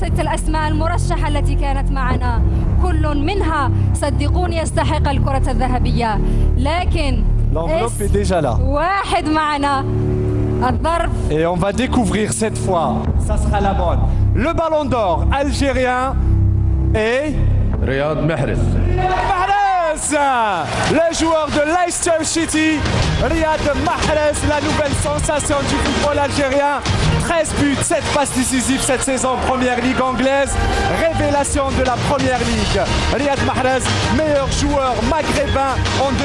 الست الأسماء المرشحة التي كانت معنا كل منها صدقوني يستحق الكرة الذهبية، لكن l'enveloppe est déjà là. واحد معنا الظرف. Et on va découvrir cette fois, ça sera la bonne. Le ballon d'or algérien est رياض محرز. Mahrez, le joueur de Leicester City, Riyad Mahrez, la nouvelle sensation du football algérien. 13 buts, 7 passes décisives cette saison en première ligue anglaise. Révélation de la première ligue. Riyad Mahrez, meilleur joueur maghrébin en 2015.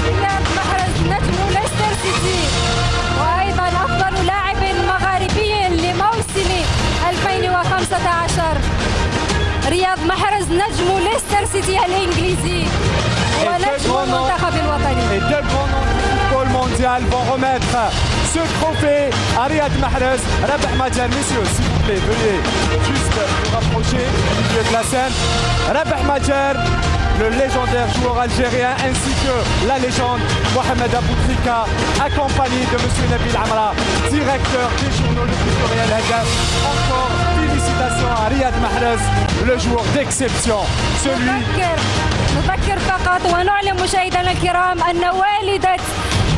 رياض محرز نجم ليستر سيتي وأيضا أفضل لاعب مغاربي لموسم 2015. رياض محرز نجم ليستر سيتي الإنجليزي ونجم المنتخب الوطني. Et deux grands noms du football mondial vont remettre ce trophée à Riyad Mahrez. Rabah Madjar, messieurs, s'il vous plaît, veuillez juste vous rapprocher du milieu de la scène. Rabah Madjar, le légendaire joueur algérien, ainsi que la légende Mohamed Aboutrika, accompagné de M. Nabil Amra, directeur des journaux Le Butoria El Hadaf. Encore félicitations à Riyad Mahrez, le joueur d'exception, celui نذكر فقط ونعلم مشاهدينا الكرام أن والدة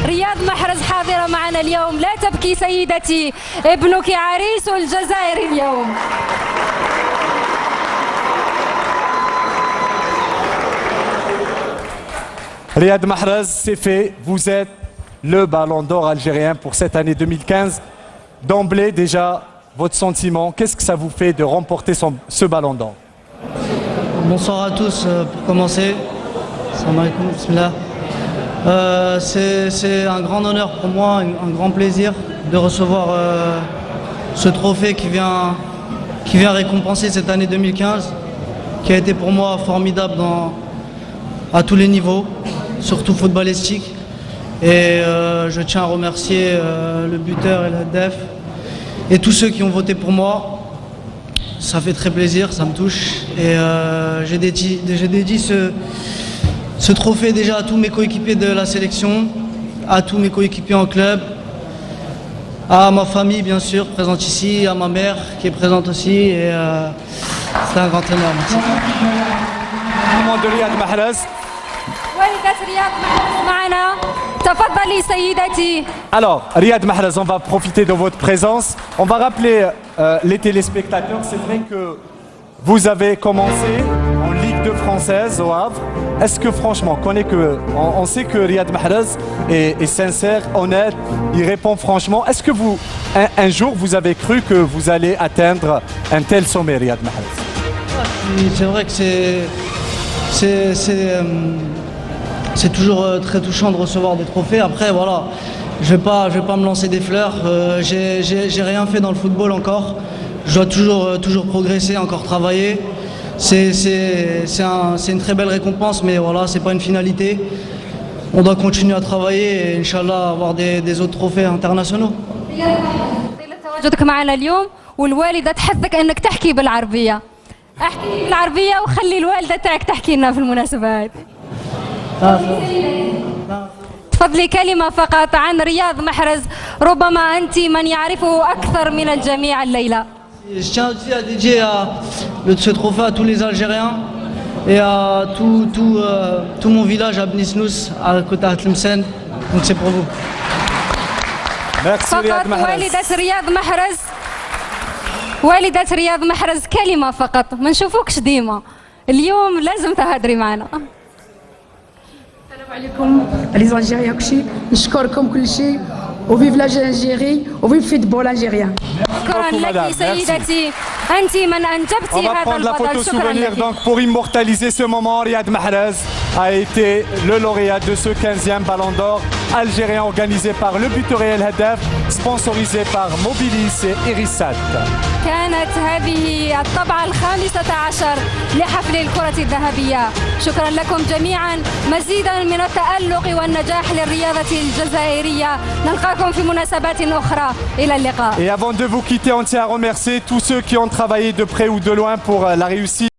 رياض محرز حاضرة معنا اليوم. لا تبكي سيدتي، ابنك عريس الجزائر اليوم. Riyad Mahrez, c'est fait. Vous êtes le ballon d'or algérien pour cette année 2015. D'emblée, déjà, votre sentiment, qu'est-ce que ça vous fait de remporter ce ballon d'or? Bonsoir à tous, pour commencer. Salam alaikum, bismillah. C'est un grand honneur pour moi, un grand plaisir de recevoir ce trophée qui vient récompenser cette année 2015, qui a été pour moi formidable à tous les niveaux, surtout footballistique. Et je tiens à remercier le buteur et le Hadaf et tous ceux qui ont voté pour moi. Ça fait très plaisir, ça me touche. Et j'ai dédié ce trophée déjà à tous mes coéquipiers de la sélection, à tous mes coéquipiers en club, à ma famille bien sûr, présente ici, à ma mère qui est présente aussi. Et c'est un grand honneur, merci. De Riyad Mahrez. Alors, Riyad Mahrez, on va profiter de votre présence. On va rappeler les téléspectateurs. C'est vrai que vous avez commencé en Ligue 2 française au Havre. Est-ce que franchement, on sait que Riyad Mahrez est sincère, honnête, il répond franchement. Est-ce que vous, un jour, vous avez cru que vous allez atteindre un tel sommet, Riyad Mahrez? C'est vrai que c'est toujours très touchant de recevoir des trophées. Après, voilà, je vais pas me lancer des fleurs. J'ai rien fait dans le football encore. Je dois toujours progresser, encore travailler. C'est une très belle récompense, mais voilà, c'est pas une finalité. On doit continuer à travailler et Inch'Allah avoir des autres trophées internationaux. تواجدك معنا اليوم والوالدة تحثك انك تحكي بالعربية. احكي بالعربية وخلي الوالدة تاعك تحكي لنا في المناسبة هذه. تفضلي كلمة فقط عن رياض محرز، ربما أنت من يعرفه أكثر من الجميع الليلة. Je tiens aussi à dédier ce trophée à tous les Algériens et à tout mon village à Bnisnous, à côté de Tlemcen. Donc c'est pour vous. Merci Riyad Mahrez. والدة رياض محرز، والدة رياض محرز كلمة فقط، ما نشوفوكش ديما، اليوم لازم تهدري معنا. السلام عليكم les Algériens كلشي، نشكركم كل شيء وفيف l'Algérie وفيف football algérien. شكرا لك سيدتي، أنت من أنجبتي هذا prendre la photo البطل. شكرا souvenir لك. donc pour immortaliser ce moment. Riyad Mahrez a été le lauréat de ce 15e Ballon d'Or algérien organisé par le Butoria El Hadaf, sponsorisé par Mobilis et Irissat. كانت هذه الطبعة 15 لحفل الكرة الذهبية. شكرا لكم جميعا، مزيدا من التألق والنجاح للرياضة الجزائرية. نلقاكم في مناسبات أخرى، إلى اللقاء. Et avant de vous quitter, on tient à remercier tous ceux qui ont travaillé de près ou de loin pour la réussite.